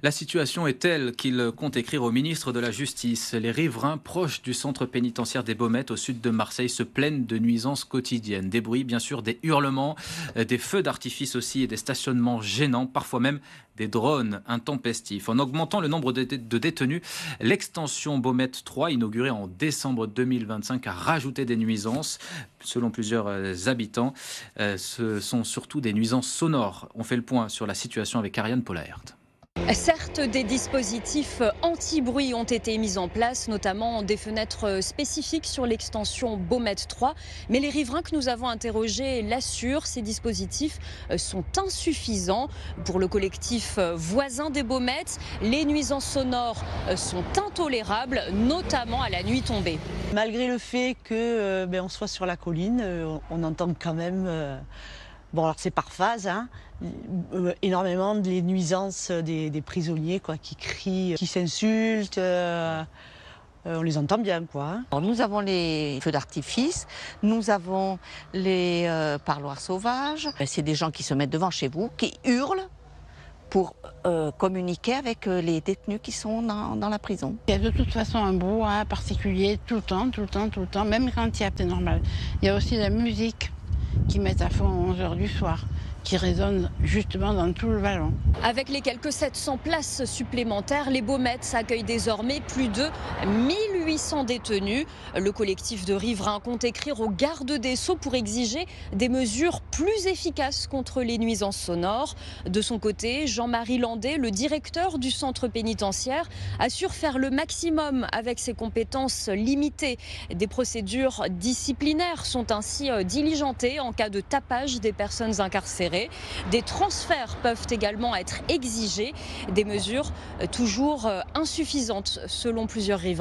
La situation est telle qu'il compte écrire au ministre de la Justice. Les riverains proches du centre pénitentiaire des Baumettes au sud de Marseille se plaignent de nuisances quotidiennes. Des bruits, bien sûr, des hurlements, des feux d'artifice aussi et des stationnements gênants, parfois même des drones intempestifs. En augmentant le nombre de détenus, l'extension Baumette 3, inaugurée en décembre 2025, a rajouté des nuisances. Selon plusieurs habitants, ce sont surtout des nuisances sonores. On fait le point sur la situation avec Ariane Polaert. Certes, des dispositifs anti-bruit ont été mis en place, notamment des fenêtres spécifiques sur l'extension Baumette 3. Mais les riverains que nous avons interrogés l'assurent, ces dispositifs sont insuffisants. Pour le collectif voisin des Baumettes, les nuisances sonores sont intolérables, notamment à la nuit tombée. Malgré le fait que on soit sur la colline, on entend quand même, bon alors c'est par phase, énormément des nuisances des prisonniers qui crient, qui s'insultent, on les entend bien quoi. Alors, nous avons les feux d'artifice, nous avons les parloirs sauvages. C'est des gens qui se mettent devant chez vous, qui hurlent pour communiquer avec les détenus qui sont dans la prison. Il y a de toute façon un brouhaha particulier tout le temps, même quand il y a, c'est normal. Il y a aussi la musique qui met à fond à 11h du soir, qui résonne justement dans tout le vallon. Avec les quelques 700 places supplémentaires, les Baumettes accueillent désormais plus de 1800 détenus. Le collectif de riverains compte écrire au garde des Sceaux pour exiger des mesures plus efficaces contre les nuisances sonores. De son côté, Jean-Marie Landais, le directeur du centre pénitentiaire, assure faire le maximum avec ses compétences limitées. Des procédures disciplinaires sont ainsi diligentées en cas de tapage des personnes incarcérées. Des transferts peuvent également être exigés, des mesures toujours insuffisantes selon plusieurs riverains.